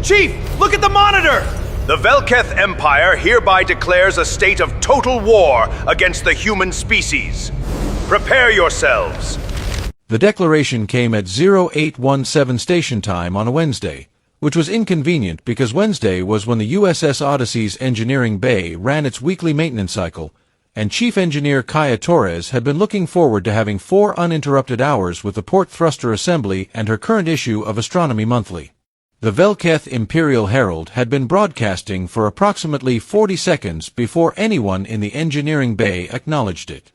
Chief, look at the monitor! The Velketh Empire hereby declares a state of total war against the human species. Prepare yourselves. The declaration came at 0817 station time on a Wednesday, which was inconvenient because Wednesday was when the USS Odyssey's engineering bay ran its weekly maintenance cycle, and Chief Engineer Kaya Torres had been looking forward to having 4 uninterrupted hours with the Port Thruster Assembly and her current issue of Astronomy Monthly. The Velketh Imperial Herald had been broadcasting for approximately 40 seconds before anyone in the engineering bay acknowledged it.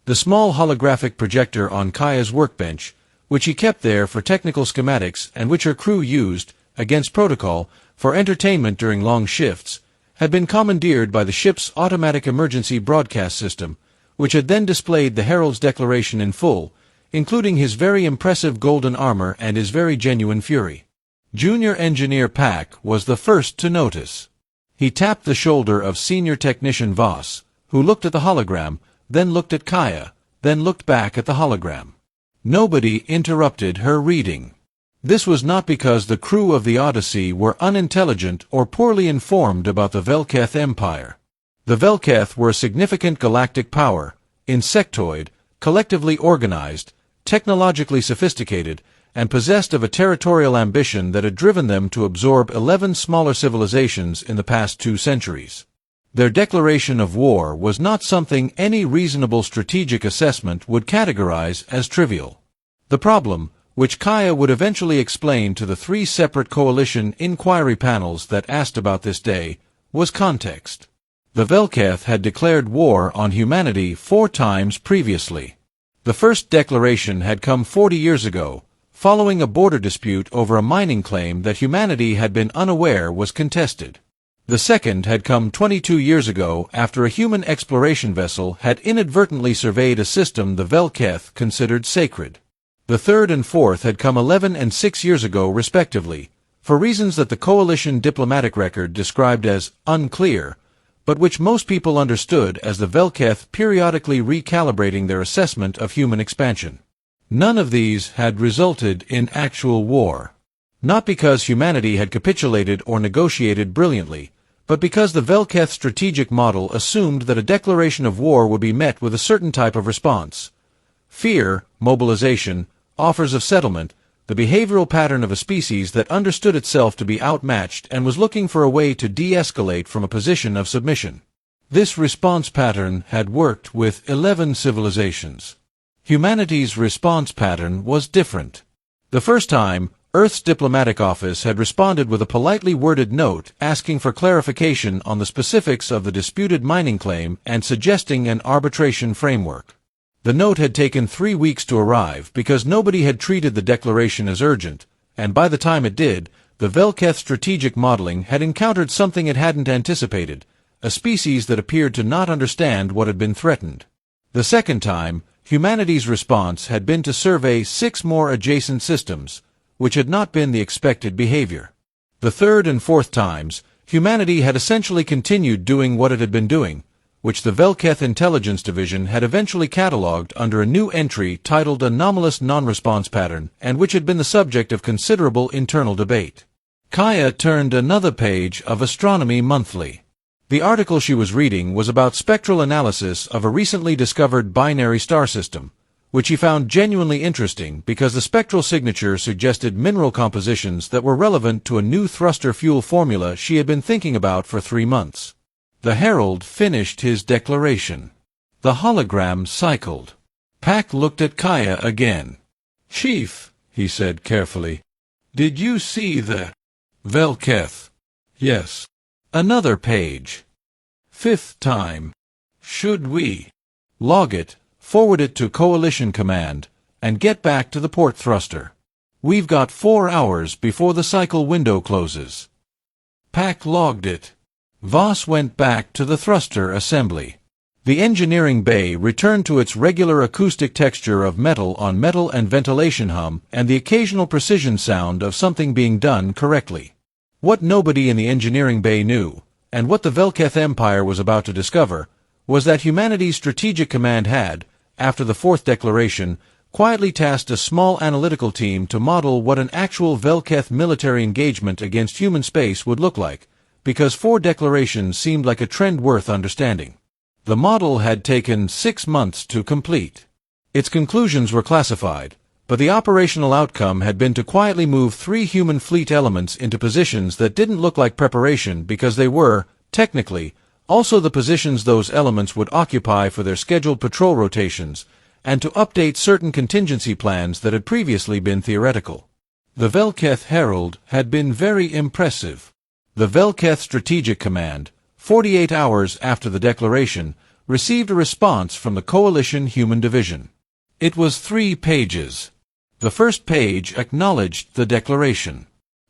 The small holographic projector on Kaya's workbench, which he kept there for technical schematics and which her crew used, against protocol, for entertainment during long shifts, had been commandeered by the ship's automatic emergency broadcast system, which had then displayed the Herald's declaration in full, including his very impressive golden armor and his very genuine fury. Junior Engineer Pack was the first to notice. He tapped the shoulder of Senior Technician Voss, who looked at the hologram, then looked at Kaya, then looked back at the hologram. Nobody interrupted her reading. This was not because the crew of the Odyssey were unintelligent or poorly informed about the Velketh Empire. The Velketh were a significant galactic power, insectoid, collectively organized, technologically sophisticated, and possessed of a territorial ambition that had driven them to absorb 11 smaller civilizations in the past 2 centuries. Their declaration of war was not something any reasonable strategic assessment would categorize as trivial. The problem, which Kaya would eventually explain to the 3 separate coalition inquiry panels that asked about this day, was context. The Velketh had declared war on humanity 4 times previously. The first declaration had come 40 years ago, following a border dispute over a mining claim that humanity had been unaware was contested. The second had come 22 years ago after a human exploration vessel had inadvertently surveyed a system the Velketh considered sacred. The third and fourth had come 11 and 6 years ago respectively, for reasons that the coalition diplomatic record described as unclear, but which most people understood as the Velketh periodically recalibrating their assessment of human expansion. None of these had resulted in actual war. Not because humanity had capitulated or negotiated brilliantly, but because the Velketh strategic model assumed that a declaration of war would be met with a certain type of response. Fear, mobilization, offers of settlement, the behavioral pattern of a species that understood itself to be outmatched and was looking for a way to de-escalate from a position of submission. This response pattern had worked with 11 civilizations. Humanity's response pattern was different. The first time, Earth's diplomatic office had responded with a politely worded note asking for clarification on the specifics of the disputed mining claim and suggesting an arbitration framework. The note had taken 3 weeks to arrive because nobody had treated the declaration as urgent, and by the time it did, the Velketh strategic modeling had encountered something it hadn't anticipated, a species that appeared to not understand what had been threatened. The second time, humanity's response had been to survey 6 more adjacent systems, which had not been the expected behavior. The third and fourth times, humanity had essentially continued doing what it had been doing, which the Velketh Intelligence Division had eventually catalogued under a new entry titled Anomalous Non-Response Pattern, and which had been the subject of considerable internal debate. Kaya turned another page of Astronomy Monthly. The article she was reading was about spectral analysis of a recently discovered binary star system, which he found genuinely interesting because the spectral signature suggested mineral compositions that were relevant to a new thruster fuel formula she had been thinking about for 3 months. The Herald finished his declaration. The hologram cycled. Pack looked at Kaya again. "Chief," he said carefully, "did you see the Velketh?" "Yes." "Another page. 5th time. Should we log it, forward it to Coalition Command, and get back to the port thruster? We've got 4 hours before the cycle window closes." Pack logged it. Voss went back to the thruster assembly. The engineering bay returned to its regular acoustic texture of metal on metal and ventilation hum and the occasional precision sound of something being done correctly. What nobody in the engineering bay knew, and what the Velketh Empire was about to discover, was that humanity's strategic command had, after the 4th declaration, quietly tasked a small analytical team to model what an actual Velketh military engagement against human space would look like, because 4 declarations seemed like a trend worth understanding. The model had taken 6 months to complete. Its conclusions were classified, but the operational outcome had been to quietly move 3 human fleet elements into positions that didn't look like preparation because they were, technically, also the positions those elements would occupy for their scheduled patrol rotations, and to update certain contingency plans that had previously been theoretical. The Velketh Herald had been very impressive. The Velketh Strategic Command, 48 hours after the declaration, received a response from the Coalition Human Division. It was 3 pages. The first page acknowledged the declaration.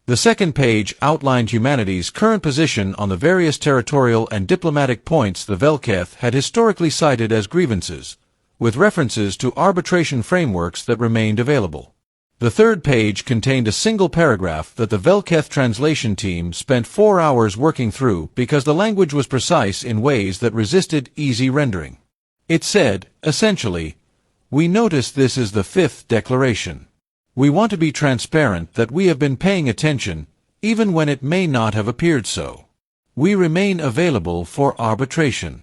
The second page outlined humanity's current position on the various territorial and diplomatic points the Velketh had historically cited as grievances, with references to arbitration frameworks that remained available. The third page contained a single paragraph that the Velketh translation team spent 4 hours working through because the language was precise in ways that resisted easy rendering. It said, essentially, "We notice this is the 5th declaration. We want to be transparent that we have been paying attention, even when it may not have appeared so. We remain available for arbitration.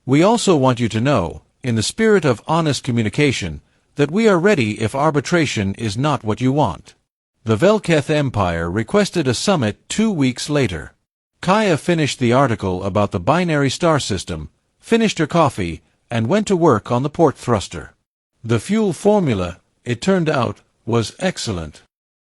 We also want you to know, in the spirit of honest communication, that we are ready if arbitration is not what you want." The Velketh Empire requested a summit 2 weeks later. Kaya finished the article about the binary star system, finished her coffee, and went to work on the port thruster. The fuel formula, it turned out, was excellent.